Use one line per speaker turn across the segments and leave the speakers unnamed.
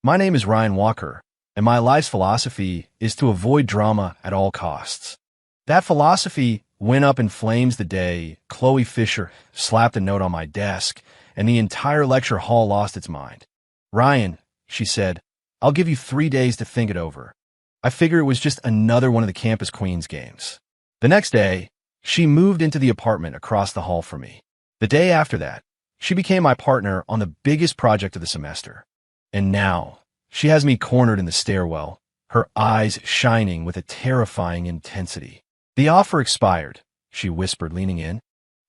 My name is Ryan Walker, and my life's philosophy is to avoid drama at all costs. That philosophy went up in flames the day Chloe Fisher slapped a note on my desk, and the entire lecture hall lost its mind. "Ryan," she said, "I'll give you 3 days to think it over." I figure it was just another one of the Campus Queens games. The next day, she moved into the apartment across the hall from me. The day after that, she became my partner on the biggest project of the semester. And now, she has me cornered in the stairwell, her eyes shining with a terrifying intensity. "The offer expired," she whispered, leaning in.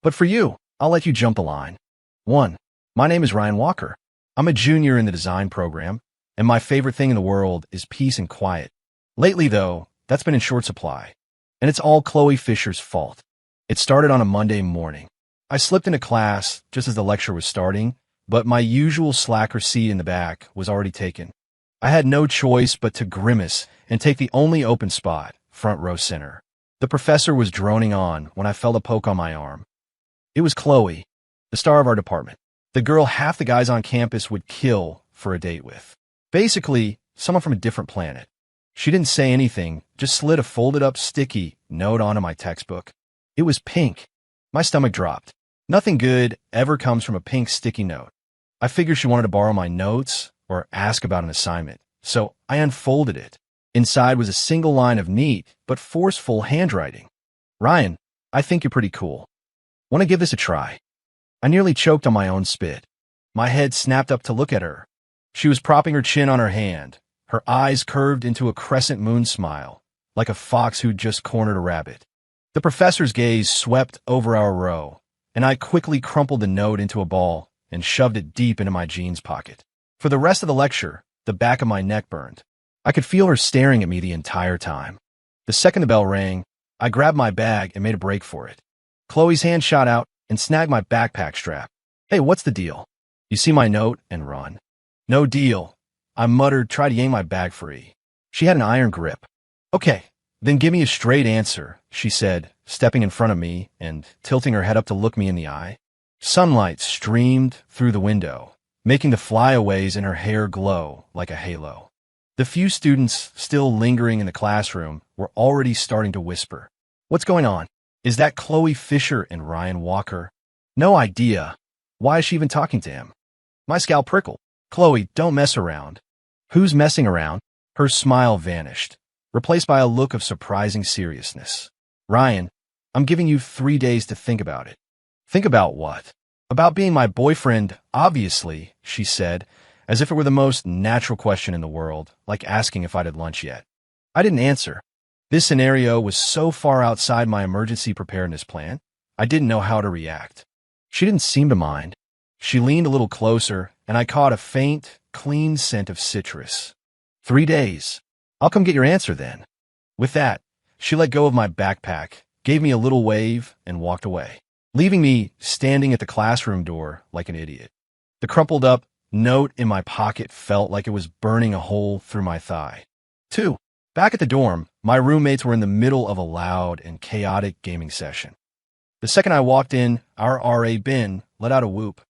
"But for you, I'll let you jump the line." 1. My name is Ryan Walker. I'm a junior in the design program, and my favorite thing in the world is peace and quiet. Lately, though, that's been in short supply. And it's all Chloe Fisher's fault. It started on a Monday morning. I slipped into class just as the lecture was starting, but my usual slacker seat in the back was already taken. I had no choice but to grimace and take the only open spot, front row center. The professor was droning on when I felt a poke on my arm. It was Chloe, the star of our department, the girl half the guys on campus would kill for a date with. Basically, someone from a different planet. She didn't say anything, just slid a folded-up sticky note onto my textbook. It was pink. My stomach dropped. Nothing good ever comes from a pink sticky note. I figured she wanted to borrow my notes or ask about an assignment, so I unfolded it. Inside was a single line of neat but forceful handwriting. "Ryan, I think you're pretty cool. Want to give this a try?" I nearly choked on my own spit. My head snapped up to look at her. She was propping her chin on her hand, her eyes curved into a crescent moon smile, like a fox who'd just cornered a rabbit. The professor's gaze swept over our row, and I quickly crumpled the note into a ball and shoved it deep into my jeans pocket. For the rest of the lecture, the back of my neck burned. I could feel her staring at me the entire time. The second the bell rang, I grabbed my bag and made a break for it. Chloe's hand shot out and snagged my backpack strap. "Hey, what's the deal? You see my note and run." "No deal," I muttered, tried to yank my bag free. She had an iron grip. "Okay, then give me a straight answer," she said, stepping in front of me and tilting her head up to look me in the eye. Sunlight streamed through the window, making the flyaways in her hair glow like a halo. The few students still lingering in the classroom were already starting to whisper. "What's going on? Is that Chloe Fisher and Ryan Walker?" "No idea. Why is she even talking to him?" My scalp prickled. "Chloe, don't mess around." "Who's messing around?" Her smile vanished, replaced by a look of surprising seriousness. "Ryan, I'm giving you 3 days to think about it." "Think about what?" "About being my boyfriend, obviously," she said, as if it were the most natural question in the world, like asking if I'd had lunch yet. I didn't answer. This scenario was so far outside my emergency preparedness plan, I didn't know how to react. She didn't seem to mind. She leaned a little closer, and I caught a faint, clean scent of citrus. 3 days. I'll come get your answer then." With that, she let go of my backpack, gave me a little wave, and walked away, leaving me standing at the classroom door like an idiot. The crumpled up note in my pocket felt like it was burning a hole through my thigh. 2. Back at the dorm, my roommates were in the middle of a loud and chaotic gaming session. The second I walked in, our RA Ben let out a whoop.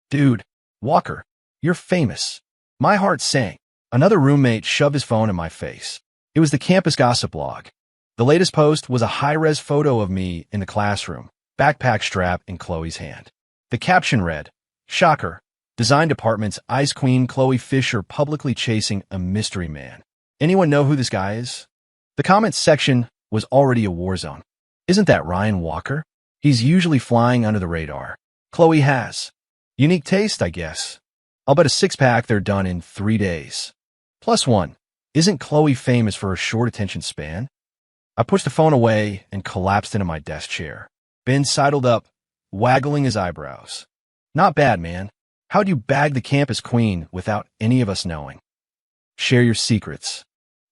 "Dude, Walker, you're famous." My heart sank. Another roommate shoved his phone in my face. It was the campus gossip log. The latest post was a high-res photo of me in the classroom, backpack strap in Chloe's hand. The caption read, "Shocker, Design Department's Ice Queen Chloe Fisher publicly chasing a mystery man. Anyone know who this guy is?" The comments section was already a war zone. "Isn't that Ryan Walker? He's usually flying under the radar. Chloe has unique taste, I guess. I'll bet a six-pack they're done in 3 days. +1. Isn't Chloe famous for her short attention span?" I pushed the phone away and collapsed into my desk chair. Ben sidled up, waggling his eyebrows. "Not bad, man. How'd you bag the campus queen without any of us knowing?" "Share your secrets."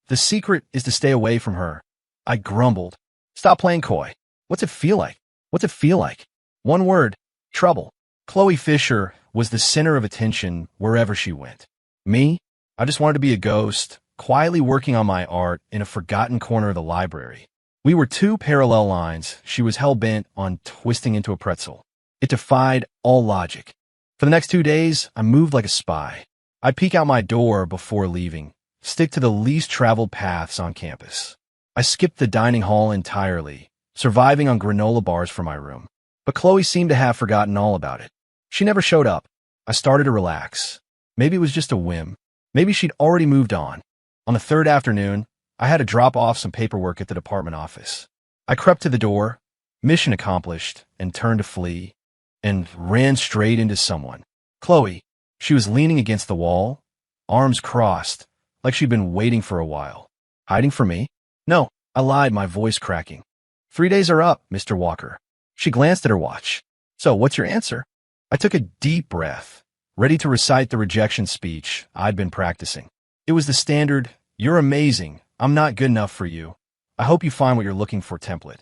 "The secret is to stay away from her." I grumbled. "Stop playing coy. What's it feel like? What's it feel like?" One word, trouble. Chloe Fisher was the center of attention wherever she went. Me? I just wanted to be a ghost, quietly working on my art in a forgotten corner of the library. We were two parallel lines she was hell-bent on twisting into a pretzel. It defied all logic. For the next 2 days, I moved like a spy. I peek out my door before leaving, stick to the least traveled paths on campus. I skipped the dining hall entirely, surviving on granola bars from my room. But Chloe seemed to have forgotten all about it. She never showed up. I started to relax. Maybe it was just a whim. Maybe she'd already moved on. On the third afternoon, I had to drop off some paperwork at the department office. I crept to the door, mission accomplished, and turned to flee, and ran straight into someone. Chloe. She was leaning against the wall, arms crossed, like she'd been waiting for a while. Hiding from me? No, I lied, my voice cracking. 3 days are up, Mr. Walker. She glanced at her watch. So, what's your answer? I took a deep breath, ready to recite the rejection speech I'd been practicing. It was the standard, "You're amazing, I'm not good enough for you. I hope you find what you're looking for" template.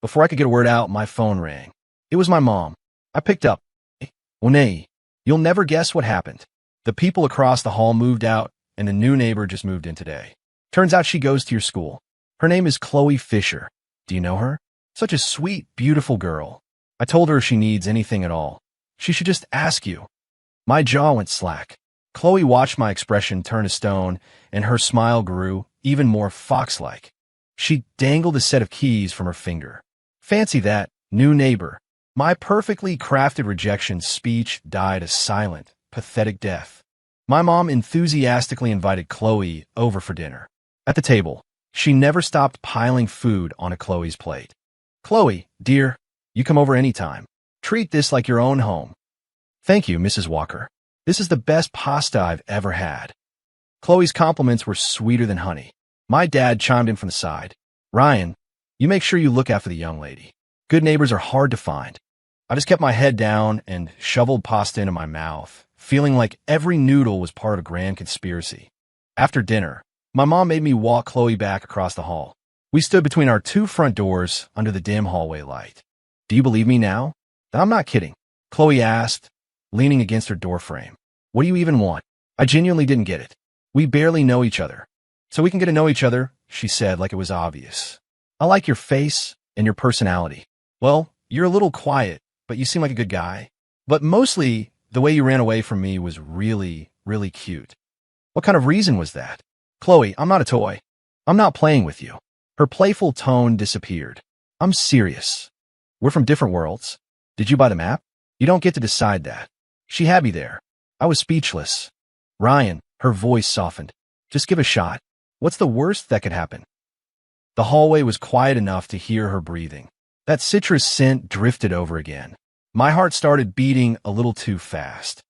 Before I could get a word out, my phone rang. It was my mom. I picked up. "Onei, you'll never guess what happened. The people across the hall moved out, and a new neighbor just moved in today. Turns out she goes to your school. Her name is Chloe Fisher. Do you know her? Such a sweet, beautiful girl. I told her if she needs anything at all, she should just ask you." My jaw went slack. Chloe watched my expression turn to stone, and her smile grew even more fox-like. She dangled a set of keys from her finger. Fancy that, new neighbor. My perfectly crafted rejection speech died a silent, pathetic death. My mom enthusiastically invited Chloe over for dinner. At the table, she never stopped piling food onto Chloe's plate. "Chloe, dear, you come over anytime. Treat this like your own home." "Thank you, Mrs. Walker. This is the best pasta I've ever had." Chloe's compliments were sweeter than honey. My dad chimed in from the side. "Ryan, you make sure you look after the young lady. Good neighbors are hard to find." I just kept my head down and shoveled pasta into my mouth, feeling like every noodle was part of a grand conspiracy. After dinner, my mom made me walk Chloe back across the hall. We stood between our two front doors under the dim hallway light. "Do you believe me now?" "I'm not kidding," Chloe asked, leaning against her doorframe. "What do you even want?" I genuinely didn't get it. "We barely know each other. So we can get to know each other," she said like it was obvious. "I like your face and your personality. Well, you're a little quiet, but you seem like a good guy. But mostly, the way you ran away from me was really, really cute." "What kind of reason was that?" "Chloe, I'm not a toy. I'm not playing with you." Her playful tone disappeared. "I'm serious. We're from different worlds. Did you buy the map? You don't get to decide that." She had me there. I was speechless. "Ryan," her voice softened. "Just give a shot. What's the worst that could happen?" The hallway was quiet enough to hear her breathing. That citrus scent drifted over again. My heart started beating a little too fast.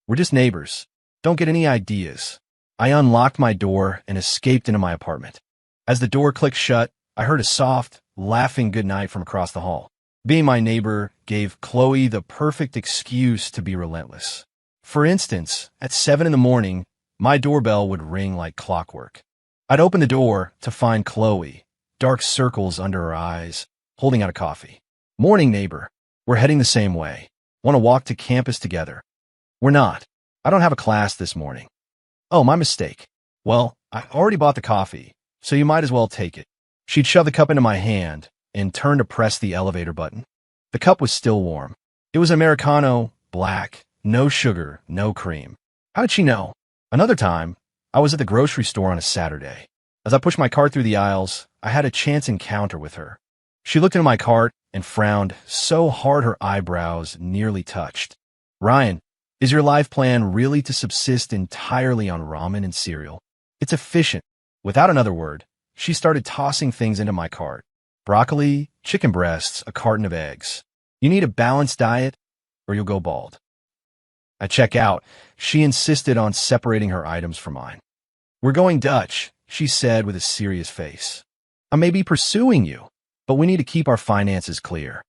"We're just neighbors. Don't get any ideas." I unlocked my door and escaped into my apartment. As the door clicked shut, I heard a soft, laughing goodnight from across the hall. Being my neighbor gave Chloe the perfect excuse to be relentless. For instance, at 7 in the morning, my doorbell would ring like clockwork. I'd open the door to find Chloe, dark circles under her eyes, holding out a coffee. "Morning, neighbor. We're heading the same way. Want to walk to campus together?" "We're not. I don't have a class this morning." "Oh, my mistake." "Well, I already bought the coffee, so you might as well take it." She'd shove the cup into my hand and turned to press the elevator button. The cup was still warm. It was Americano, black, no sugar, no cream. How did she know? Another time, I was at the grocery store on a Saturday. As I pushed my cart through the aisles, I had a chance encounter with her. She looked into my cart and frowned so hard her eyebrows nearly touched. "Ryan, is your life plan really to subsist entirely on ramen and cereal? It's efficient." Without another word, she started tossing things into my cart. Broccoli, chicken breasts, a carton of eggs. "You need a balanced diet or you'll go bald." At checkout, she insisted on separating her items from mine. "We're going Dutch," she said with a serious face. "I may be pursuing you, but we need to keep our finances clear."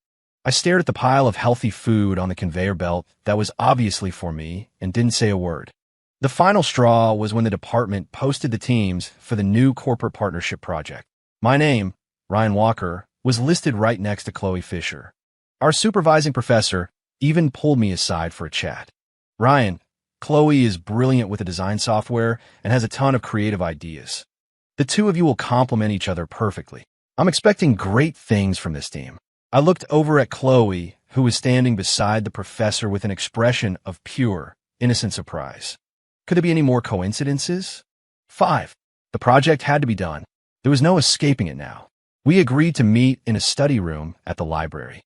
I stared at the pile of healthy food on the conveyor belt that was obviously for me and didn't say a word. The final straw was when the department posted the teams for the new corporate partnership project. My name, Ryan Walker, was listed right next to Chloe Fisher. Our supervising professor even pulled me aside for a chat. "Ryan, Chloe is brilliant with the design software and has a ton of creative ideas. The two of you will complement each other perfectly. I'm expecting great things from this team." I looked over at Chloe, who was standing beside the professor with an expression of pure, innocent surprise. Could there be any more coincidences? 5. The project had to be done. There was no escaping it now. We agreed to meet in a study room at the library.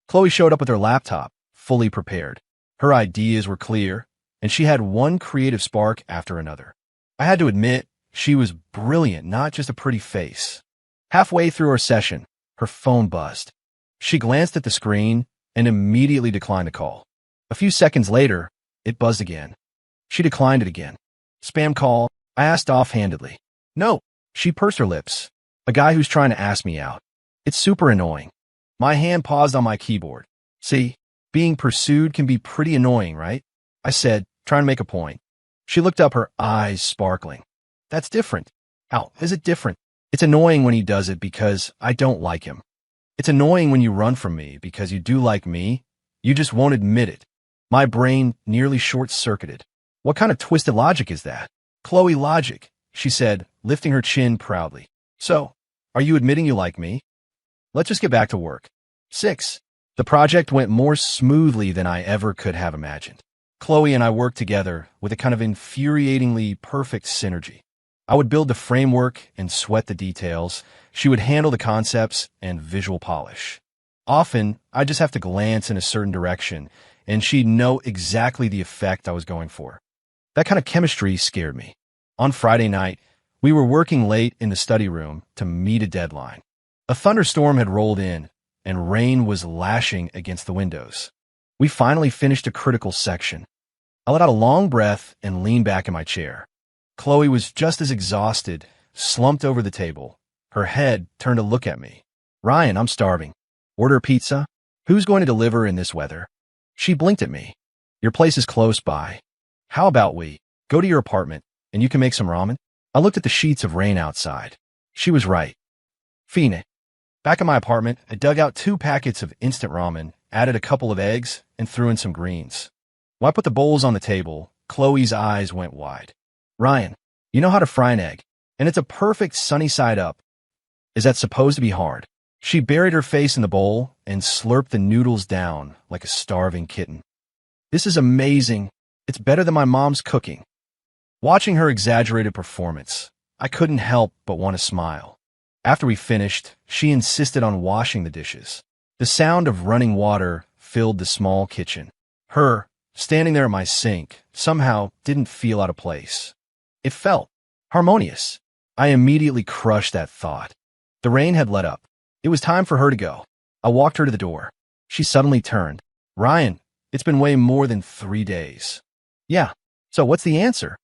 Chloe showed up with her laptop, fully prepared. Her ideas were clear, and she had one creative spark after another. I had to admit, she was brilliant, not just a pretty face. Halfway through our session, her phone buzzed. She glanced at the screen and immediately declined the call. A few seconds later, it buzzed again. She declined it again. Spam call, I asked offhandedly. No, she pursed her lips. A guy who's trying to ask me out. It's super annoying. My hand paused on my keyboard. See, being pursued can be pretty annoying, right? I said, trying to make a point. She looked up, her eyes sparkling. That's different. How is it different? It's annoying when he does it because I don't like him. It's annoying when you run from me because you do like me. You just won't admit it. My brain nearly short-circuited. What kind of twisted logic is that? Chloe, logic, she said, lifting her chin proudly. So, are you admitting you like me? Let's just get back to work. 6. The project went more smoothly than I ever could have imagined. Chloe and I worked together with a kind of infuriatingly perfect synergy. I would build the framework and sweat the details. She would handle the concepts and visual polish. Often, I'd just have to glance in a certain direction, and she'd know exactly the effect I was going for. That kind of chemistry scared me. On Friday night, we were working late in the study room to meet a deadline. A thunderstorm had rolled in, and rain was lashing against the windows. We finally finished a critical section. I let out a long breath and leaned back in my chair. Chloe was just as exhausted, slumped over the table. Her head turned to look at me. Ryan, I'm starving. Order pizza? Who's going to deliver in this weather? She blinked at me. Your place is close by. How about we go to your apartment and you can make some ramen? I looked at the sheets of rain outside. She was right. Fine. Back in my apartment, I dug out 2 packets of instant ramen, added a couple of eggs, and threw in some greens. When I put the bowls on the table, Chloe's eyes went wide. Ryan, you know how to fry an egg, and it's a perfect sunny side up. Is that supposed to be hard? She buried her face in the bowl and slurped the noodles down like a starving kitten. This is amazing. It's better than my mom's cooking. Watching her exaggerated performance, I couldn't help but want to smile. After we finished, she insisted on washing the dishes. The sound of running water filled the small kitchen. Her, standing there at my sink, somehow didn't feel out of place. It felt harmonious. I immediately crushed that thought. The rain had let up. It was time for her to go. I walked her to the door. She suddenly turned. Ryan, it's been way more than 3 days. Yeah, so what's the answer?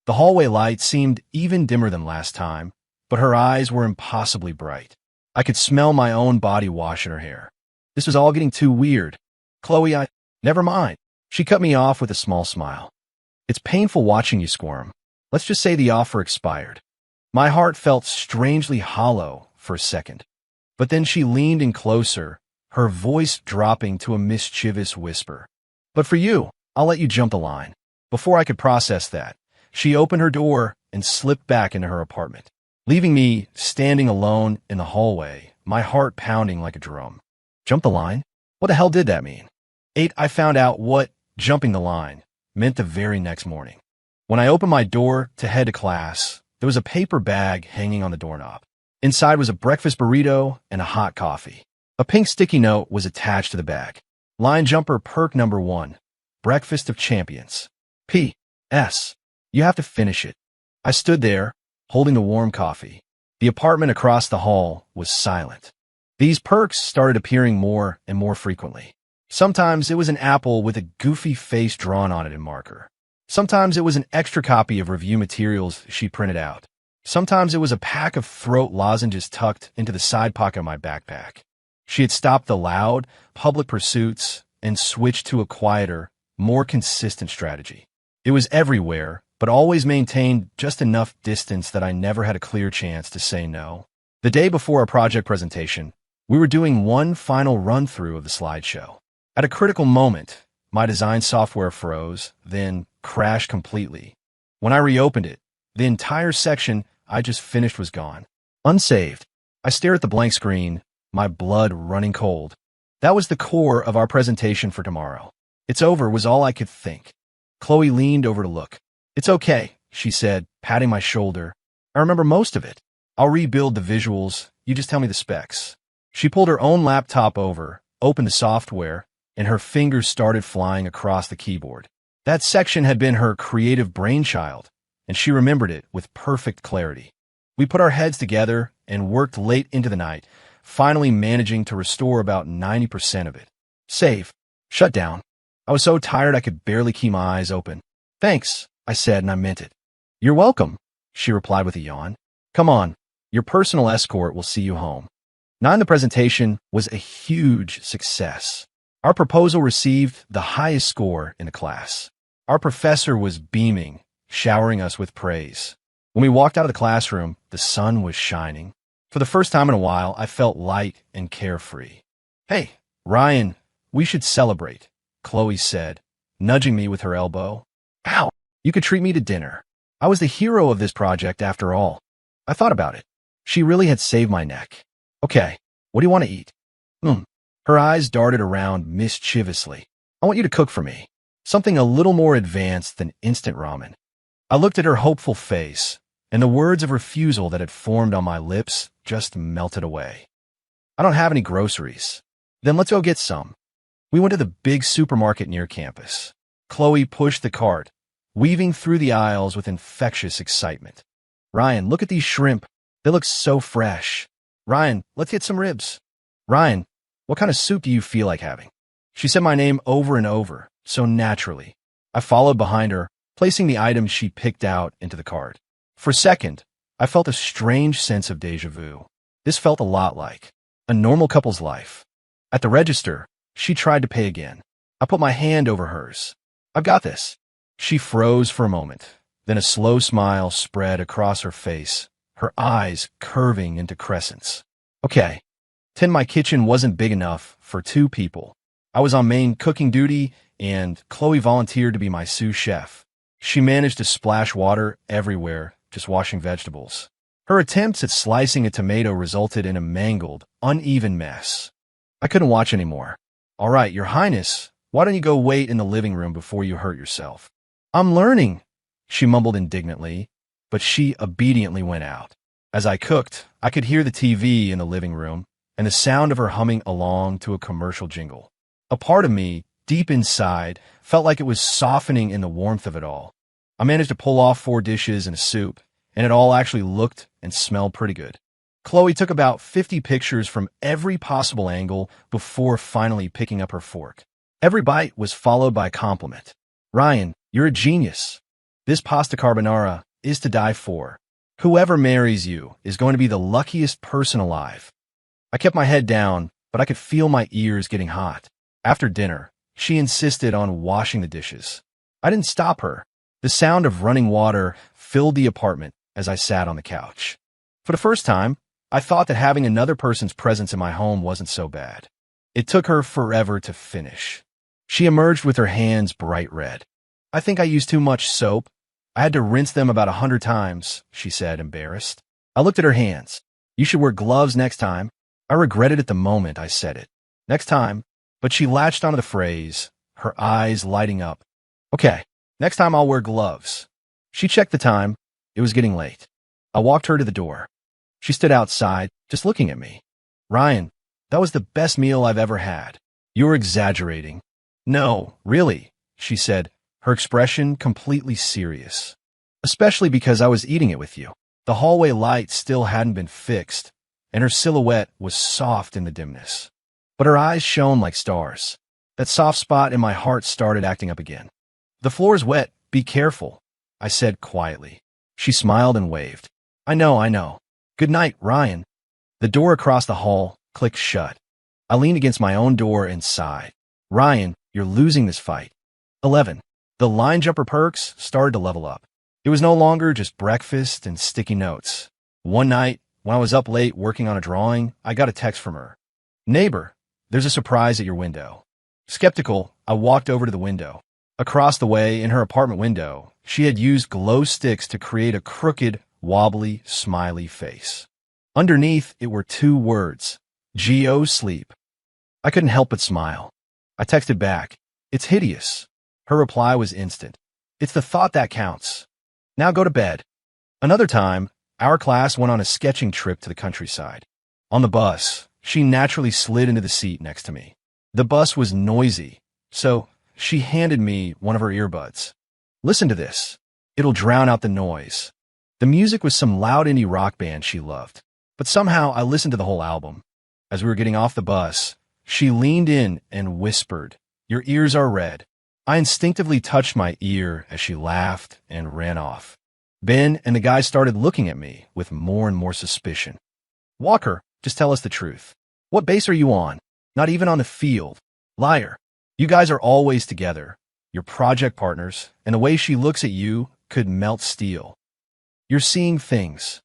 The hallway light seemed even dimmer than last time, but her eyes were impossibly bright. I could smell my own body wash in her hair. This was all getting too weird. Chloe, never mind. She cut me off with a small smile. It's painful watching you squirm. Let's just say the offer expired. My heart felt strangely hollow for a second. But then she leaned in closer, her voice dropping to a mischievous whisper. But for you, I'll let you jump the line. Before I could process that, she opened her door and slipped back into her apartment, leaving me standing alone in the hallway, my heart pounding like a drum. Jump the line? What the hell did that mean? 8. I found out what jumping the line meant the very next morning. When I opened my door to head to class, there was a paper bag hanging on the doorknob. Inside was a breakfast burrito and a hot coffee. A pink sticky note was attached to the bag. Line jumper perk number 1. Breakfast of champions. P.S. You have to finish it. I stood there, holding the warm coffee. The apartment across the hall was silent. These perks started appearing more and more frequently. Sometimes it was an apple with a goofy face drawn on it in marker. Sometimes it was an extra copy of review materials she printed out. Sometimes it was a pack of throat lozenges tucked into the side pocket of my backpack. She had stopped the loud, public pursuits and switched to a quieter, more consistent strategy. It was everywhere, but always maintained just enough distance that I never had a clear chance to say no. The day before our project presentation, we were doing one final run-through of the slideshow. At a critical moment, my design software froze, then crashed completely. When I reopened it, the entire section I just finished was gone. Unsaved. I stared at the blank screen, my blood running cold. That was the core of our presentation for tomorrow. It's over was all I could think. Chloe leaned over to look. It's okay, she said, patting my shoulder. I remember most of it. I'll rebuild the visuals. You just tell me the specs. She pulled her own laptop over, opened the software, and her fingers started flying across the keyboard. That section had been her creative brainchild, and she remembered it with perfect clarity. We put our heads together and worked late into the night, finally managing to restore about 90% of it. Save. Shut down. I was so tired I could barely keep my eyes open. Thanks, I said, and I meant it. You're welcome, she replied with a yawn. Come on, your personal escort will see you home. 9. The presentation was a huge success. Our proposal received the highest score in the class. Our professor was beaming, showering us with praise. When we walked out of the classroom, the sun was shining. For the first time in a while, I felt light and carefree. Hey, Ryan, we should celebrate, Chloe said, nudging me with her elbow. Ow, you could treat me to dinner. I was the hero of this project after all. I thought about it. She really had saved my neck. Okay, what do you want to eat? Her eyes darted around mischievously. I want you to cook for me. Something a little more advanced than instant ramen. I looked at her hopeful face, and the words of refusal that had formed on my lips just melted away. I don't have any groceries. Then let's go get some. We went to the big supermarket near campus. Chloe pushed the cart, weaving through the aisles with infectious excitement. Ryan, look at these shrimp. They look so fresh. Ryan, let's get some ribs. Ryan, what kind of soup do you feel like having? She said my name over and over, so naturally. I followed behind her, placing the items she picked out into the cart. For a second, I felt a strange sense of déjà vu. This felt a lot like a normal couple's life. At the register, she tried to pay again. I put my hand over hers. I've got this. She froze for a moment. Then a slow smile spread across her face, her eyes curving into crescents. Okay. 10. My kitchen wasn't big enough for 2 people. I was on main cooking duty, and Chloe volunteered to be my sous chef. She managed to splash water everywhere, just washing vegetables. Her attempts at slicing a tomato resulted in a mangled, uneven mess. I couldn't watch anymore. All right, Your Highness, why don't you go wait in the living room before you hurt yourself? I'm learning, she mumbled indignantly, but she obediently went out. As I cooked, I could hear the TV in the living room and the sound of her humming along to a commercial jingle. A part of me, deep inside, felt like it was softening in the warmth of it all. I managed to pull off 4 dishes and a soup, and it all actually looked and smelled pretty good. Chloe took about 50 pictures from every possible angle before finally picking up her fork. Every bite was followed by a compliment. Ryan, you're a genius. This pasta carbonara is to die for. Whoever marries you is going to be the luckiest person alive. I kept my head down, but I could feel my ears getting hot. After dinner, she insisted on washing the dishes. I didn't stop her. The sound of running water filled the apartment as I sat on the couch. For the first time, I thought that having another person's presence in my home wasn't so bad. It took her forever to finish. She emerged with her hands bright red. I think I used too much soap. I had to rinse them about 100 times, she said, embarrassed. I looked at her hands. You should wear gloves next time. I regretted it the moment I said it. Next time. But she latched onto the phrase, her eyes lighting up. Okay, next time I'll wear gloves. She checked the time. It was getting late. I walked her to the door. She stood outside, just looking at me. Ryan, that was the best meal I've ever had. You were exaggerating. No, really, she said, her expression completely serious. Especially because I was eating it with you. The hallway light still hadn't been fixed, and her silhouette was soft in the dimness. But her eyes shone like stars. That soft spot in my heart started acting up again. The floor's wet. Be careful, I said quietly. She smiled and waved. I know. Good night, Ryan. The door across the hall clicked shut. I leaned against my own door and sighed. Ryan, you're losing this fight. 11. The line jumper perks started to level up. It was no longer just breakfast and sticky notes. One night, when I was up late working on a drawing, I got a text from her. Neighbor, there's a surprise at your window. Skeptical, I walked over to the window. Across the way, in her apartment window, she had used glow sticks to create a crooked, wobbly, smiley face. Underneath, it were 2 words, G.O. sleep. I couldn't help but smile. I texted back, it's hideous. Her reply was instant. It's the thought that counts. Now go to bed. Another time, our class went on a sketching trip to the countryside. On the bus, she naturally slid into the seat next to me. The bus was noisy, so she handed me one of her earbuds. Listen to this. It'll drown out the noise. The music was some loud indie rock band she loved, but somehow I listened to the whole album. As we were getting off the bus, she leaned in and whispered, "Your ears are red." I instinctively touched my ear as she laughed and ran off. Ben and the guys started looking at me with more and more suspicion. "Walker, just tell us the truth. What base are you on? Not even on the field. Liar. You guys are always together. You're project partners, and the way she looks at you could melt steel. You're seeing things."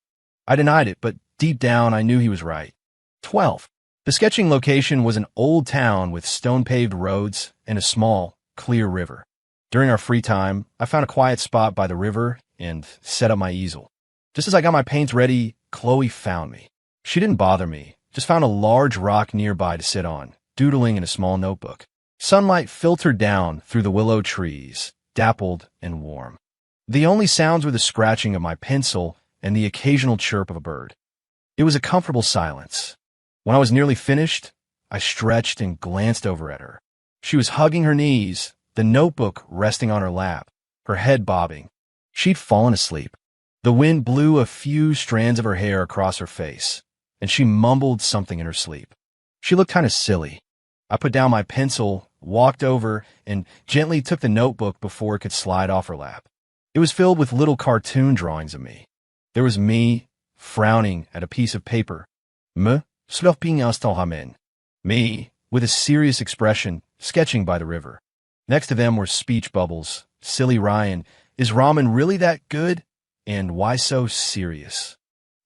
I denied it, but deep down I knew he was right. 12. The sketching location was an old town with stone-paved roads and a small, clear river. During our free time, I found a quiet spot by the river and set up my easel. Just as I got my paints ready, Chloe found me. She didn't bother me, just found a large rock nearby to sit on, doodling in a small notebook. Sunlight filtered down through the willow trees, dappled and warm. The only sounds were the scratching of my pencil and the occasional chirp of a bird. It was a comfortable silence. When I was nearly finished, I stretched and glanced over at her. She was hugging her knees, the notebook resting on her lap, her head bobbing. She'd fallen asleep. The wind blew a few strands of her hair across her face, and she mumbled something in her sleep. She looked kind of silly. I put down my pencil, walked over, and gently took the notebook before it could slide off her lap. It was filled with little cartoon drawings of me. There was me, frowning at a piece of paper. Me, slurping instant ramen. Me, with a serious expression, sketching by the river. Next to them were speech bubbles. Silly Ryan, is ramen really that good? And why so serious?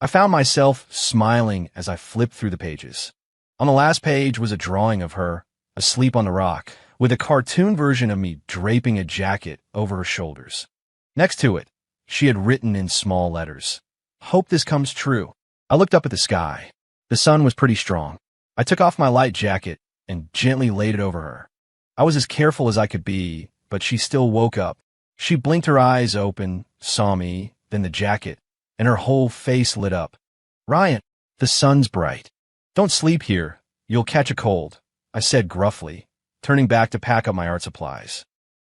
I found myself smiling as I flipped through the pages. On the last page was a drawing of her, asleep on the rock, with a cartoon version of me draping a jacket over her shoulders. Next to it, she had written in small letters, "Hope this comes true." I looked up at the sky. The sun was pretty strong. I took off my light jacket and gently laid it over her. I was as careful as I could be, but she still woke up. She blinked her eyes open, saw me, then the jacket, and her whole face lit up. "Ryan, the sun's bright. Don't sleep here. You'll catch a cold," I said gruffly, turning back to pack up my art supplies.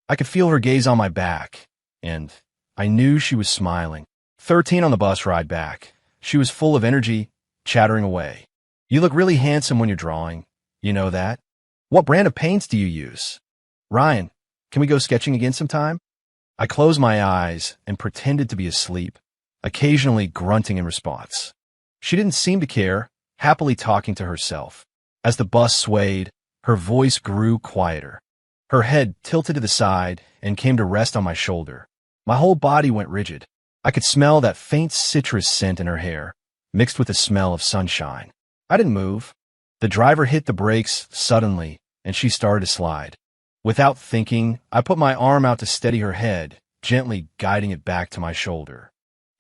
I could feel her gaze on my back, and I knew she was smiling. 13 on the bus ride back. She was full of energy, chattering away. "You look really handsome when you're drawing. You know that? What brand of paints do you use? Ryan, can we go sketching again sometime?" I closed my eyes and pretended to be asleep, occasionally grunting in response. She didn't seem to care, happily talking to herself. As the bus swayed, her voice grew quieter. Her head tilted to the side and came to rest on my shoulder. My whole body went rigid. I could smell that faint citrus scent in her hair, mixed with the smell of sunshine. I didn't move. The driver hit the brakes suddenly, and she started to slide. Without thinking, I put my arm out to steady her head, gently guiding it back to my shoulder.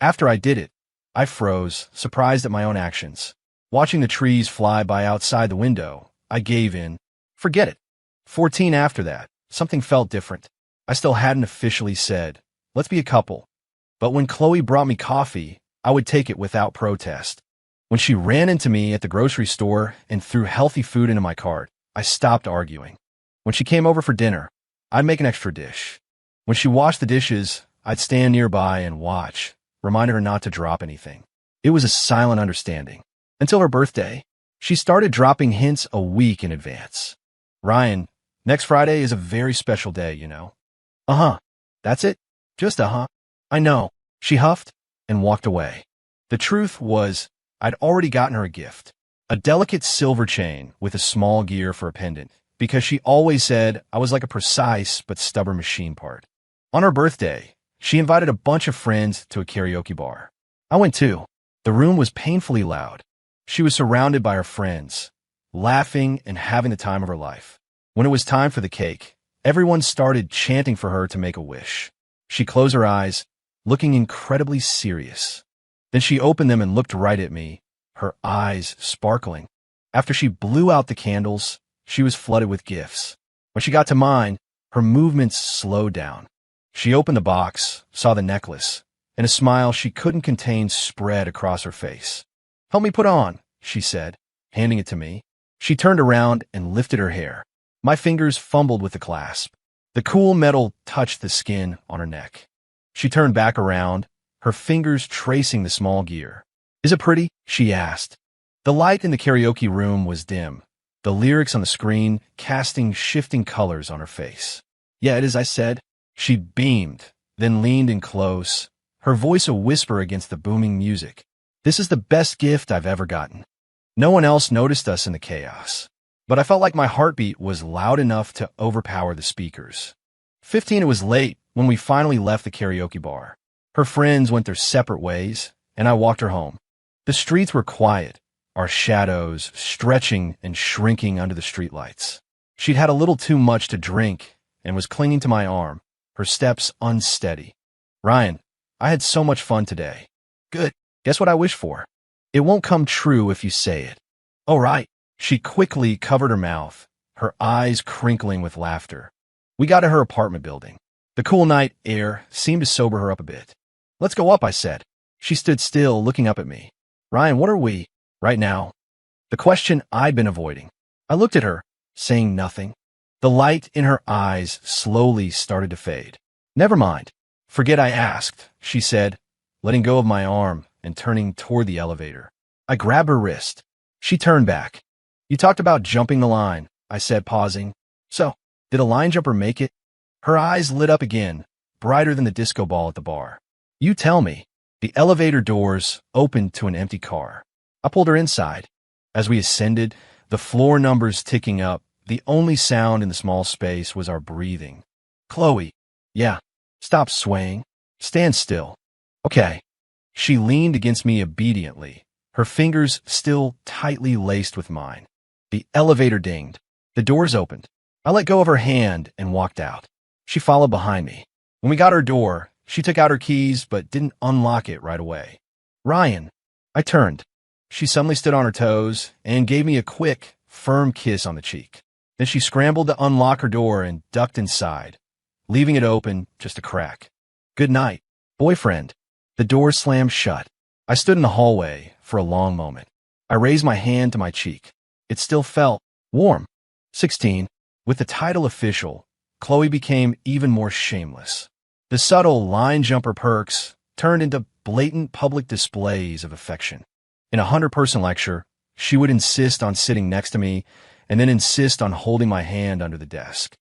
After I did it, I froze, surprised at my own actions. Watching the trees fly by outside the window, I gave in. Forget it. 14 after that, something felt different. I still hadn't officially said, "Let's be a couple." But when Chloe brought me coffee, I would take it without protest. When she ran into me at the grocery store and threw healthy food into my cart, I stopped arguing. When she came over for dinner, I'd make an extra dish. When she washed the dishes, I'd stand nearby and watch, reminding her not to drop anything. It was a silent understanding. Until her birthday, she started dropping hints a week in advance. "Ryan, next Friday is a very special day, you know." "Uh-huh. That's it? Just uh-huh." "I know." She huffed and walked away. The truth was, I'd already gotten her a gift. A delicate silver chain with a small gear for a pendant, because she always said I was like a precise but stubborn machine part. On her birthday, she invited a bunch of friends to a karaoke bar. I went too. The room was painfully loud. She was surrounded by her friends, laughing and having the time of her life. When it was time for the cake, everyone started chanting for her to make a wish. She closed her eyes, looking incredibly serious. Then she opened them and looked right at me, her eyes sparkling. After she blew out the candles, she was flooded with gifts. When she got to mine, her movements slowed down. She opened the box, saw the necklace, and a smile she couldn't contain spread across her face. "Help me put on," she said, handing it to me. She turned around and lifted her hair. My fingers fumbled with the clasp. The cool metal touched the skin on her neck. She turned back around, her fingers tracing the small gear. "Is it pretty?" she asked. The light in the karaoke room was dim, the lyrics on the screen casting shifting colors on her face. "Yeah, it is," I said. She beamed, then leaned in close, her voice a whisper against the booming music. "This is the best gift I've ever gotten." No one else noticed us in the chaos, but I felt like my heartbeat was loud enough to overpower the speakers. 15, it was late when we finally left the karaoke bar. Her friends went their separate ways, and I walked her home. The streets were quiet, our shadows stretching and shrinking under the streetlights. She'd had a little too much to drink and was clinging to my arm, her steps unsteady. "Ryan, I had so much fun today." "Good. Guess what I wish for?" "It won't come true if you say it." "Oh, right." She quickly covered her mouth, her eyes crinkling with laughter. We got to her apartment building. The cool night air seemed to sober her up a bit. "Let's go up," I said. She stood still, looking up at me. "Ryan, what are we, right now?" The question I'd been avoiding. I looked at her, saying nothing. The light in her eyes slowly started to fade. "Never mind. Forget I asked," she said, letting go of my arm and turning toward the elevator. I grabbed her wrist. She turned back. "You talked about jumping the line," I said, pausing. "So, did a line jumper make it?" Her eyes lit up again, brighter than the disco ball at the bar. "You tell me." The elevator doors opened to an empty car. I pulled her inside. As we ascended, the floor numbers ticking up, the only sound in the small space was our breathing. "Chloe." "Yeah." "Stop swaying. Stand still." "Okay." She leaned against me obediently, her fingers still tightly laced with mine. The elevator dinged. The doors opened. I let go of her hand and walked out. She followed behind me. When we got her door, she took out her keys but didn't unlock it right away. "Ryan." I turned. She suddenly stood on her toes and gave me a quick, firm kiss on the cheek. Then she scrambled to unlock her door and ducked inside, leaving it open just a crack. "Good night, boyfriend." The door slammed shut. I stood in the hallway for a long moment. I raised my hand to my cheek. It still felt warm. 16. With the title official, Chloe became even more shameless. The subtle line jumper perks turned into blatant public displays of affection. In a 100-person lecture, she would insist on sitting next to me and then insist on holding my hand under the desk.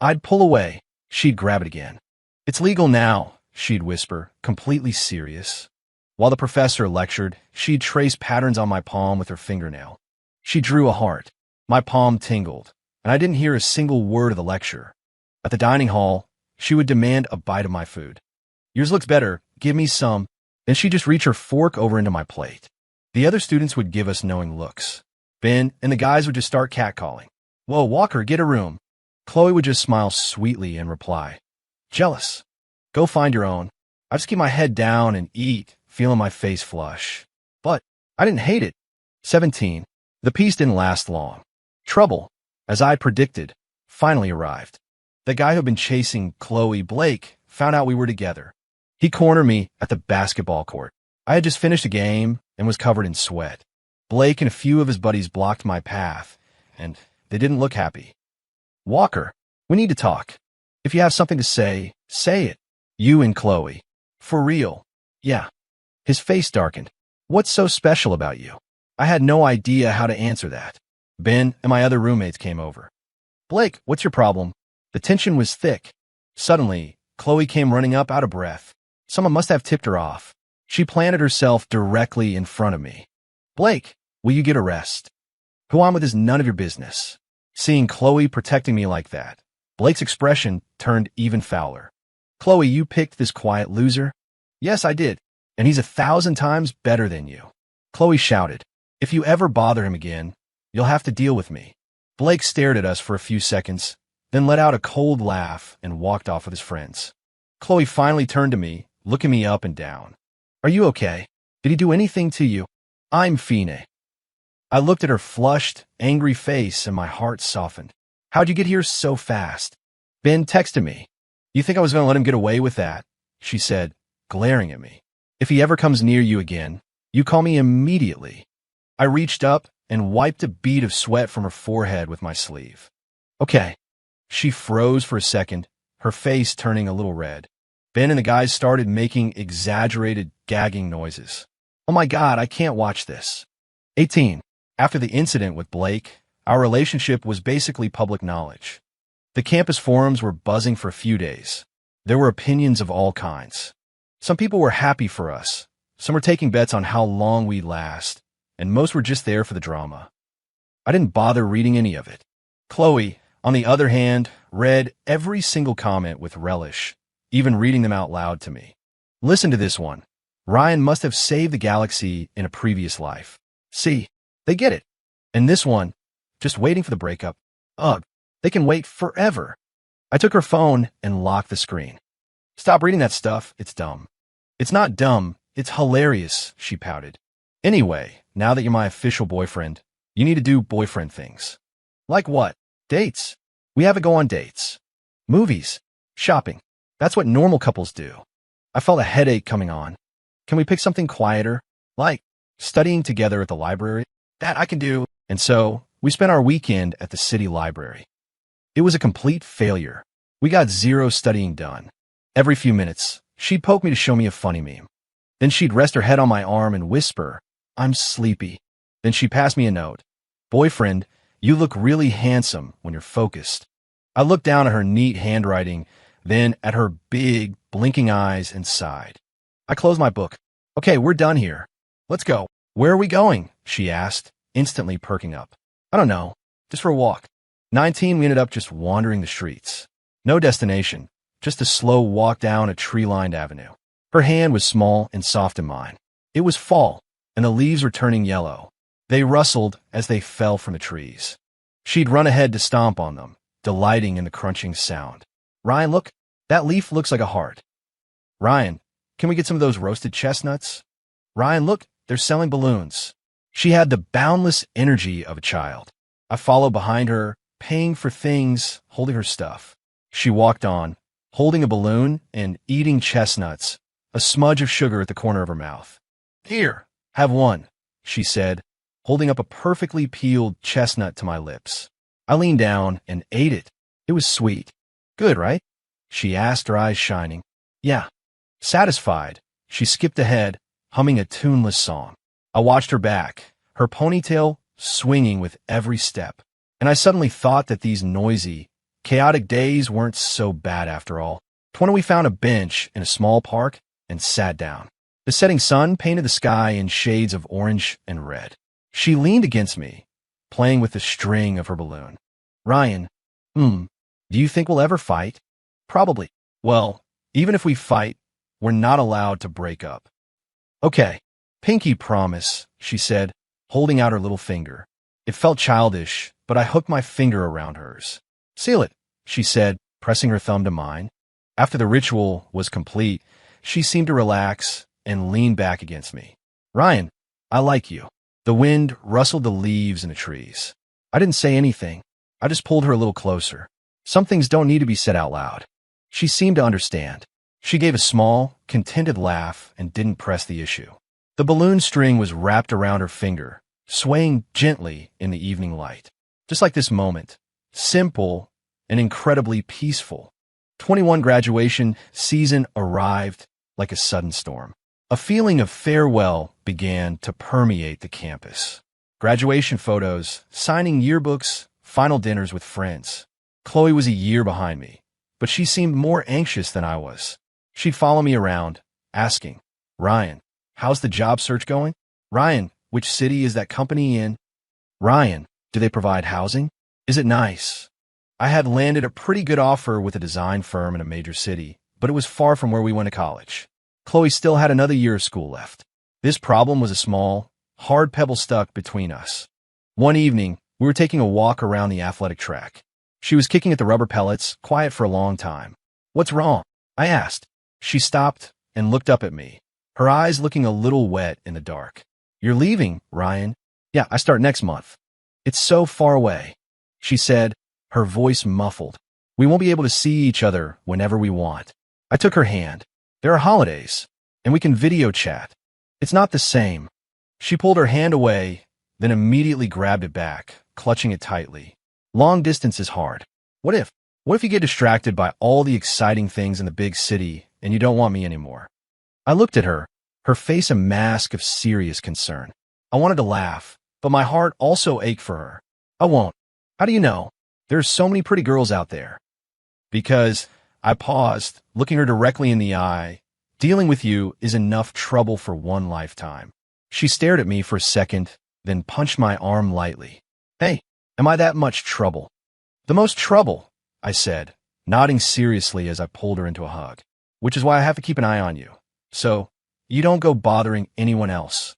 I'd pull away. She'd grab it again. "It's legal now," she'd whisper, completely serious. While the professor lectured, she'd trace patterns on my palm with her fingernail. She drew a heart. My palm tingled, and I didn't hear a single word of the lecture. At the dining hall, she would demand a bite of my food. "Yours looks better. Give me some." Then she'd just reach her fork over into my plate. The other students would give us knowing looks. Ben and the guys would just start catcalling. "Whoa, Walker, get a room." Chloe would just smile sweetly and reply, "Jealous. Go find your own." I just keep my head down and eat, feeling my face flush. But I didn't hate it. 17. The piece didn't last long. Trouble, as I predicted, finally arrived. The guy who'd been chasing Chloe, Blake, found out we were together. He cornered me at the basketball court. I had just finished a game and was covered in sweat. Blake and a few of his buddies blocked my path, and they didn't look happy. "Walker, we need to talk. If you have something to say, say it." "You and Chloe. For real?" "Yeah." His face darkened. "What's so special about you?" I had no idea how to answer that. Ben and my other roommates came over. "Blake, what's your problem?" The tension was thick. Suddenly, Chloe came running up out of breath. Someone must have tipped her off. She planted herself directly in front of me. "Blake, will you get a rest? Who I'm with is none of your business." Seeing Chloe protecting me like that, Blake's expression turned even fouler. "Chloe, you picked this quiet loser?" "Yes, I did. And he's 1,000 times better than you." Chloe shouted. "If you ever bother him again, you'll have to deal with me." Blake stared at us for a few seconds, then let out a cold laugh and walked off with his friends. Chloe finally turned to me, looking me up and down. "Are you okay? Did he do anything to you?" "I'm Fine." I looked at her flushed, angry face and my heart softened. "How'd you get here so fast?" "Ben texted me." You think I was going to let him get away with that? She said, glaring at me. If he ever comes near you again, you call me immediately. I reached up and wiped a bead of sweat from her forehead with my sleeve. Okay. She froze for a second, her face turning a little red. Ben and the guys started making exaggerated gagging noises. Oh my God, I can't watch this. 18. After the incident with Blake, our relationship was basically public knowledge. The campus forums were buzzing for a few days. There were opinions of all kinds. Some people were happy for us. Some were taking bets on how long we'd last, and most were just there for the drama. I didn't bother reading any of it. Chloe, on the other hand, read every single comment with relish, even reading them out loud to me. Listen to this one. Ryan must have saved the galaxy in a previous life. See, they get it. And this one, just waiting for the breakup. Ugh, they can wait forever. I took her phone and locked the screen. Stop reading that stuff, it's dumb. It's not dumb, it's hilarious, she pouted. Anyway, now that you're my official boyfriend, you need to do boyfriend things. Like what? Dates. We have to go on dates. Movies. Shopping. That's what normal couples do. I felt a headache coming on. Can we pick something quieter? Like studying together at the library? That I can do. And so, we spent our weekend at the city library. It was a complete failure. We got zero studying done. Every few minutes, she'd poke me to show me a funny meme. Then she'd rest her head on my arm and whisper, I'm sleepy. Then she'd pass me a note. Boyfriend, you look really handsome when you're focused. I looked down at her neat handwriting, then at her big, blinking eyes and sighed. I closed my book. Okay, we're done here. Let's go. Where are we going? She asked, instantly perking up. I don't know. Just for a walk. 19, we ended up just wandering the streets. No destination, just a slow walk down a tree-lined avenue. Her hand was small and soft in mine. It was fall, and the leaves were turning yellow. They rustled as they fell from the trees. She'd run ahead to stomp on them, delighting in the crunching sound. Ryan, look, that leaf looks like a heart. Ryan, can we get some of those roasted chestnuts? Ryan, look, they're selling balloons. She had the boundless energy of a child. I followed behind her, paying for things, holding her stuff. She walked on, holding a balloon and eating chestnuts, a smudge of sugar at the corner of her mouth. Here, have one, she said, holding up a perfectly peeled chestnut to my lips. I leaned down and ate it. It was sweet. Good, right? She asked, her eyes shining. Yeah. Satisfied, she skipped ahead, humming a tuneless song. I watched her back, her ponytail swinging with every step, and I suddenly thought that these noisy, chaotic days weren't so bad after all. We found a bench in a small park and sat down. The setting sun painted the sky in shades of orange and red. She leaned against me, playing with the string of her balloon. Ryan, do you think we'll ever fight? Probably. Well, even if we fight, we're not allowed to break up. Okay, pinky promise, she said, holding out her little finger. It felt childish, but I hooked my finger around hers. Seal it, she said, pressing her thumb to mine. After the ritual was complete, she seemed to relax and lean back against me. Ryan, I like you. The wind rustled the leaves in the trees. I didn't say anything. I just pulled her a little closer. Some things don't need to be said out loud. She seemed to understand. She gave a small, contented laugh and didn't press the issue. The balloon string was wrapped around her finger, swaying gently in the evening light. Just like this moment. Simple and incredibly peaceful. 21 graduation season arrived like a sudden storm. A feeling of farewell began to permeate the campus. Graduation photos, signing yearbooks, final dinners with friends. Chloe was a year behind me, but she seemed more anxious than I was. She'd follow me around, asking, Ryan, how's the job search going? Ryan, which city is that company in? Ryan, do they provide housing? Is it nice? I had landed a pretty good offer with a design firm in a major city, but it was far from where we went to college. Chloe still had another year of school left. This problem was a small, hard pebble stuck between us. One evening, we were taking a walk around the athletic track. She was kicking at the rubber pellets, quiet for a long time. What's wrong? I asked. She stopped and looked up at me, her eyes looking a little wet in the dark. You're leaving, Ryan. Yeah, I start next month. It's so far away, she said, her voice muffled. We won't be able to see each other whenever we want. I took her hand. There are holidays, and we can video chat. It's not the same. She pulled her hand away, then immediately grabbed it back, clutching it tightly. Long distance is hard. What if you get distracted by all the exciting things in the big city and you don't want me anymore? I looked at her, her face a mask of serious concern. I wanted to laugh, but my heart also ached for her. I won't. How do you know? There are so many pretty girls out there. Because I paused, looking her directly in the eye. Dealing with you is enough trouble for one lifetime. She stared at me for a second, then punched my arm lightly. Hey, am I that much trouble? The most trouble, I said, nodding seriously as I pulled her into a hug. Which is why I have to keep an eye on you. So, you don't go bothering anyone else.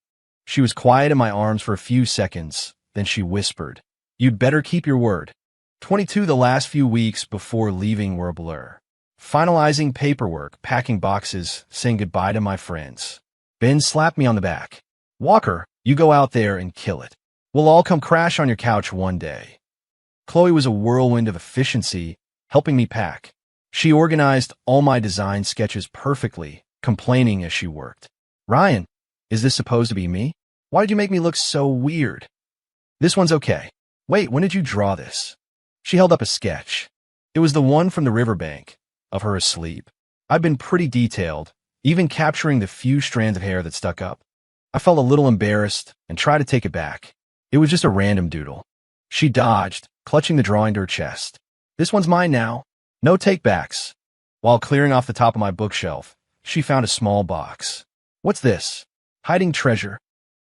She was quiet in my arms for a few seconds, then she whispered, You'd better keep your word. 22 The last few weeks before leaving were a blur. Finalizing paperwork, packing boxes, saying goodbye to my friends. Ben slapped me on the back. Walker, you go out there and kill it. We'll all come crash on your couch one day. Chloe was a whirlwind of efficiency, helping me pack. She organized all my design sketches perfectly, complaining as she worked. Ryan, is this supposed to be me? Why did you make me look so weird? This one's okay. Wait, when did you draw this? She held up a sketch. It was the one from the riverbank, of her asleep. I'd been pretty detailed, even capturing the few strands of hair that stuck up. I felt a little embarrassed and tried to take it back. It was just a random doodle. She dodged, clutching the drawing to her chest. This one's mine now. No take-backs. While clearing off the top of my bookshelf, she found a small box. What's this? Hiding treasure.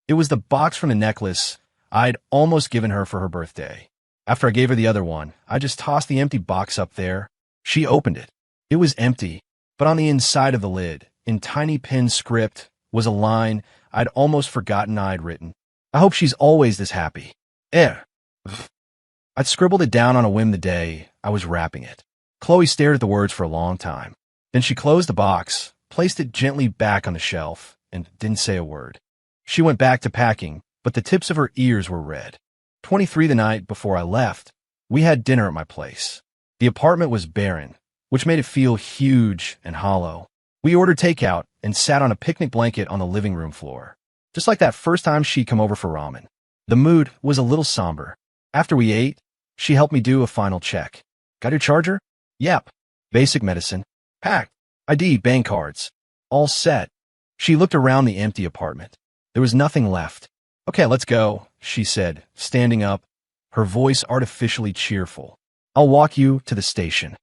It was the box from the necklace I'd almost given her for her birthday. After I gave her the other one, I just tossed the empty box up there. She opened it. It was empty, but on the inside of the lid, in tiny pen script, was a line I'd almost forgotten I'd written. I hope she's always this happy. I'd scribbled it down on a whim the day I was wrapping it. Chloe stared at the words for a long time. Then she closed the box, placed it gently back on the shelf, and didn't say a word. She went back to packing, but the tips of her ears were red. 23 The night before I left, we had dinner at my place. The apartment was barren, which made it feel huge and hollow. We ordered takeout and sat on a picnic blanket on the living room floor. Just like that first time she'd come over for ramen. The mood was a little somber. After we ate, she helped me do a final check. Got your charger? Yep. Basic medicine. Packed. ID, bank cards. All set. She looked around the empty apartment. There was nothing left. Okay, let's go, she said, standing up, her voice artificially cheerful. I'll walk you to the station.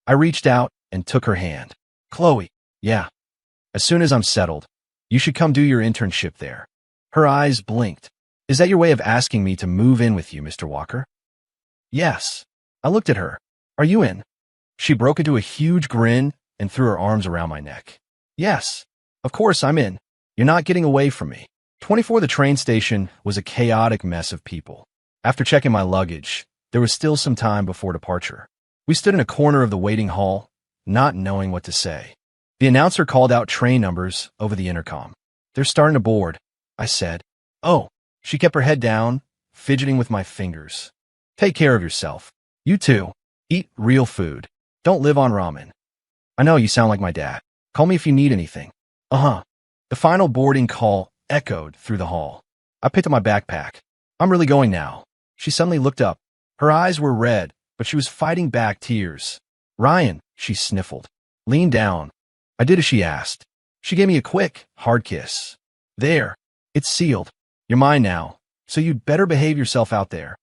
I reached out and took her hand. Chloe, yeah. As soon as I'm settled, you should come do your internship there. Her eyes blinked. Is that your way of asking me to move in with you, Mr. Walker? Yes. I looked at her. Are you in? She broke into a huge grin and threw her arms around my neck. Yes. Of course I'm in. You're not getting away from me. 24 The train station was a chaotic mess of people. After checking my luggage, there was still some time before departure. We stood in a corner of the waiting hall, not knowing what to say. The announcer called out train numbers over the intercom. They're starting to board, I said. Oh, she kept her head down, fidgeting with my fingers. Take care of yourself. You too. Eat real food. Don't live on ramen. I know you sound like my dad. Call me if you need anything. Uh-huh. The final boarding call echoed through the hall. I picked up my backpack. I'm really going now. She suddenly looked up. Her eyes were red, but she was fighting back tears. Ryan, she sniffled. Lean down. I did as she asked. She gave me a quick, hard kiss. There. It's sealed. You're mine now, so you'd better behave yourself out there.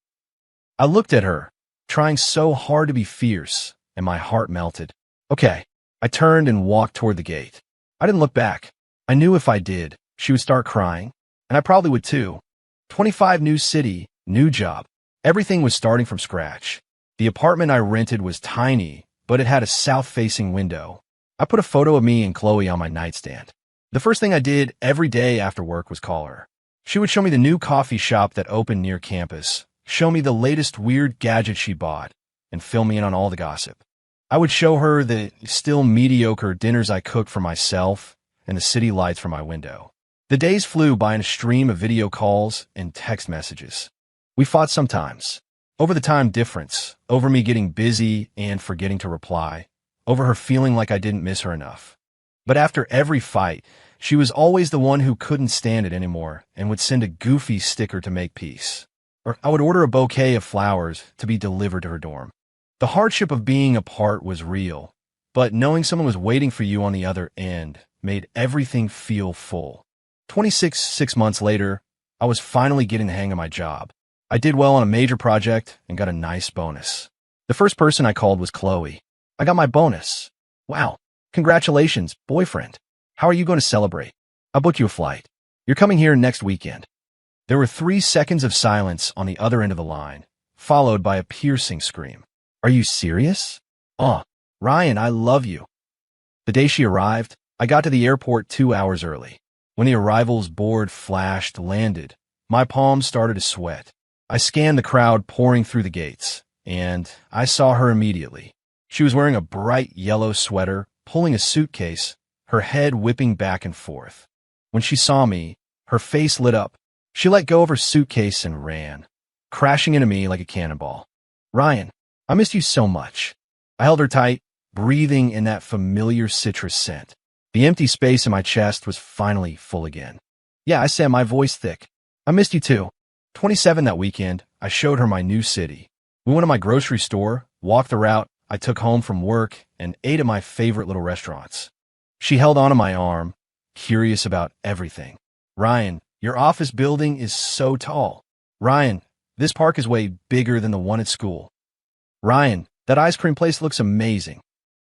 I looked at her, trying so hard to be fierce, and my heart melted. Okay. I turned and walked toward the gate. I didn't look back. I knew if I did, she would start crying, and I probably would too. 25 New city, new job. Everything was starting from scratch. The apartment I rented was tiny, but it had a south-facing window. I put a photo of me and Chloe on my nightstand. The first thing I did every day after work was call her. She would show me the new coffee shop that opened near campus, show me the latest weird gadget she bought, and fill me in on all the gossip. I would show her the still mediocre dinners I cooked for myself and the city lights from my window. The days flew by in a stream of video calls and text messages. We fought sometimes. Over the time difference, over me getting busy and forgetting to reply, over her feeling like I didn't miss her enough. But after every fight, she was always the one who couldn't stand it anymore and would send a goofy sticker to make peace. Or I would order a bouquet of flowers to be delivered to her dorm. The hardship of being apart was real, but knowing someone was waiting for you on the other end made everything feel full. 6 months later, I was finally getting the hang of my job. I did well on a major project and got a nice bonus. The first person I called was Chloe. I got my bonus. Wow. Congratulations, boyfriend. How are you going to celebrate? I'll book you a flight. You're coming here next weekend. There were 3 seconds of silence on the other end of the line, followed by a piercing scream. Are you serious? Oh, Ryan, I love you. The day she arrived, I got to the airport 2 hours early. When the arrivals board flashed, landed, my palms started to sweat. I scanned the crowd pouring through the gates, and I saw her immediately. She was wearing a bright yellow sweater, pulling a suitcase, her head whipping back and forth. When she saw me, her face lit up. She let go of her suitcase and ran, crashing into me like a cannonball. Ryan, I missed you so much. I held her tight, breathing in that familiar citrus scent. The empty space in my chest was finally full again. Yeah, I said, my voice thick. I missed you too. 27 that weekend, I showed her my new city. We went to my grocery store, walked the route I took home from work, and ate at my favorite little restaurants. She held onto my arm, curious about everything. Ryan, your office building is so tall. Ryan, this park is way bigger than the one at school. Ryan, that ice cream place looks amazing.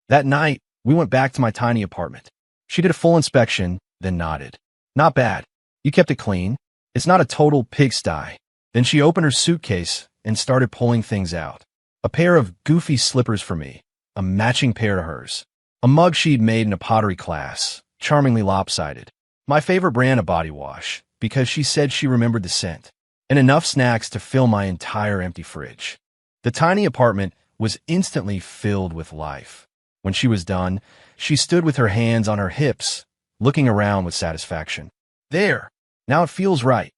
That night, we went back to my tiny apartment. She did a full inspection, then nodded. Not bad. You kept it clean. It's not a total pigsty. Then she opened her suitcase and started pulling things out. A pair of goofy slippers for me, a matching pair to hers. A mug she'd made in a pottery class, charmingly lopsided. My favorite brand of body wash, because she said she remembered the scent. And enough snacks to fill my entire empty fridge. The tiny apartment was instantly filled with life. When she was done, she stood with her hands on her hips, looking around with satisfaction. There! Now it feels right.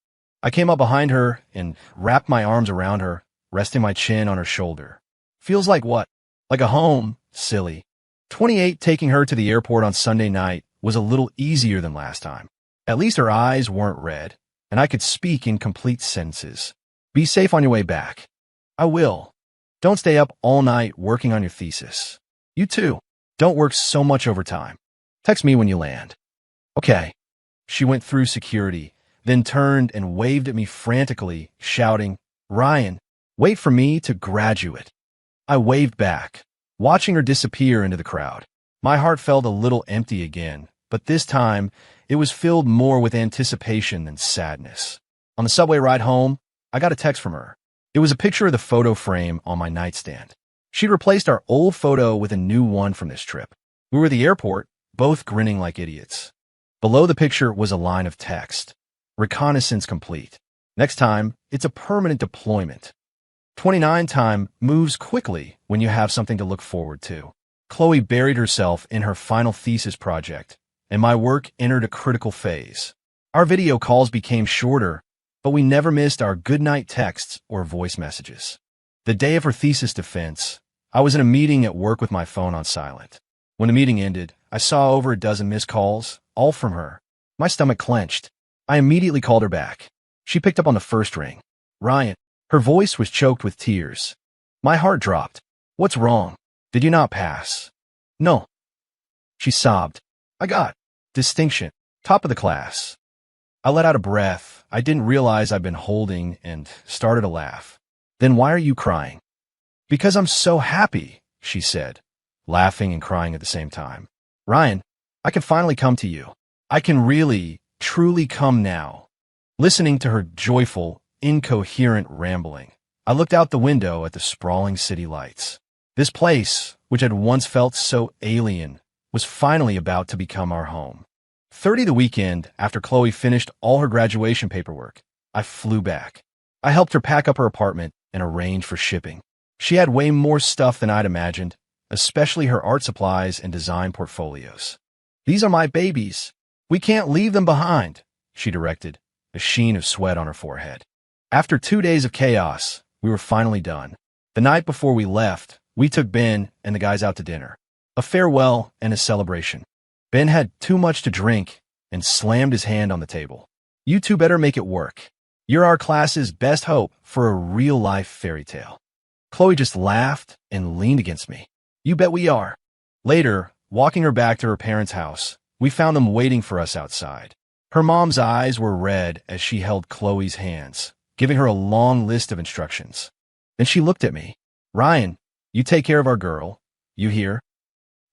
I came up behind her and wrapped my arms around her, resting my chin on her shoulder. Feels like what? Like a home, silly. 28 taking her to the airport on Sunday night was a little easier than last time. At least her eyes weren't red, and I could speak in complete sentences. Be safe on your way back. I will. Don't stay up all night working on your thesis. You too. Don't work so much overtime. Text me when you land. Okay. She went through security, then turned and waved at me frantically, shouting, Ryan, wait for me to graduate. I waved back, watching her disappear into the crowd. My heart felt a little empty again, but this time it was filled more with anticipation than sadness. On the subway ride home, I got a text from her. It was a picture of the photo frame on my nightstand. She'd replaced our old photo with a new one from this trip. We were at the airport, both grinning like idiots. Below the picture was a line of text. Reconnaissance complete. Next time, it's a permanent deployment. 29 time moves quickly when you have something to look forward to. Chloe buried herself in her final thesis project, and my work entered a critical phase. Our video calls became shorter, but we never missed our goodnight texts or voice messages. The day of her thesis defense, I was in a meeting at work with my phone on silent. When the meeting ended, I saw over a dozen missed calls, all from her. My stomach clenched. I immediately called her back. She picked up on the first ring. Ryan. Her voice was choked with tears. My heart dropped. What's wrong? Did you not pass? No. She sobbed. I got distinction, top of the class. I let out a breath I didn't realize I'd been holding and started to laugh. Then why are you crying? Because I'm so happy, she said, laughing and crying at the same time. Ryan, I can finally come to you. I can really, truly come now. Listening to her joyful, incoherent rambling, I looked out the window at the sprawling city lights. This place, which had once felt so alien, was finally about to become our home. 30 the weekend after Chloe finished all her graduation paperwork, I flew back. I helped her pack up her apartment and arrange for shipping. She had way more stuff than I'd imagined, especially her art supplies and design portfolios. These are my babies. We can't leave them behind, she directed, a sheen of sweat on her forehead. After 2 days of chaos, We were finally done. The night before we left, we took Ben and the guys out to dinner. A farewell and a celebration. Ben had too much to drink and slammed his hand on the table. You two better make it work. You're our class's best hope for a real-life fairy tale. Chloe just laughed and leaned against me. You bet we are. Later, walking her back to her parents' house, we found them waiting for us outside. Her mom's eyes were red as she held Chloe's hands, giving her a long list of instructions. Then she looked at me. Ryan, you take care of our girl. You hear?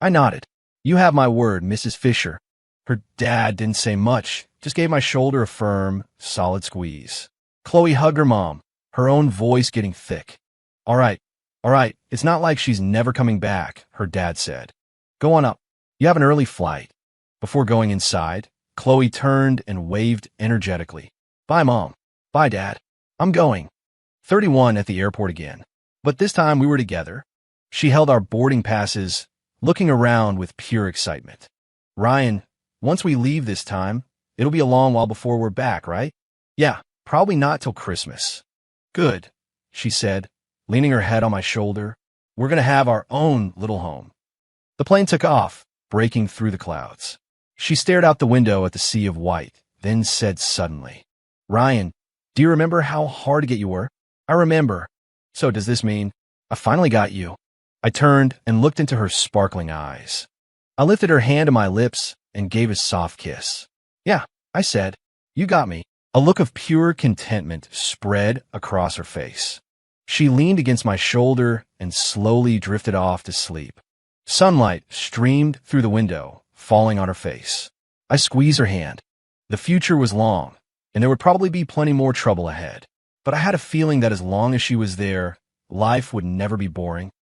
I nodded. You have my word, Mrs. Fisher. Her dad didn't say much, just gave my shoulder a firm, solid squeeze. Chloe hugged her mom, her own voice getting thick. All right, it's not like she's never coming back, her dad said. Go on up. You have an early flight. Before going inside, Chloe turned and waved energetically. Bye, Mom. Bye, Dad. I'm going. 31 at the airport again. But this time we were together. She held our boarding passes, looking around with pure excitement. Ryan, once we leave this time, it'll be a long while before we're back, right? Yeah, probably not till Christmas. Good, she said, leaning her head on my shoulder. We're going to have our own little home. The plane took off, breaking through the clouds. She stared out the window at the sea of white, then said suddenly, Ryan, do you remember how hard to get you were? I remember. So does this mean I finally got you? I turned and looked into her sparkling eyes. I lifted her hand to my lips and gave a soft kiss. Yeah, I said, you got me. A look of pure contentment spread across her face. She leaned against my shoulder and slowly drifted off to sleep. Sunlight streamed through the window, falling on her face. I squeezed her hand. The future was long, and there would probably be plenty more trouble ahead. But I had a feeling that as long as she was there, life would never be boring.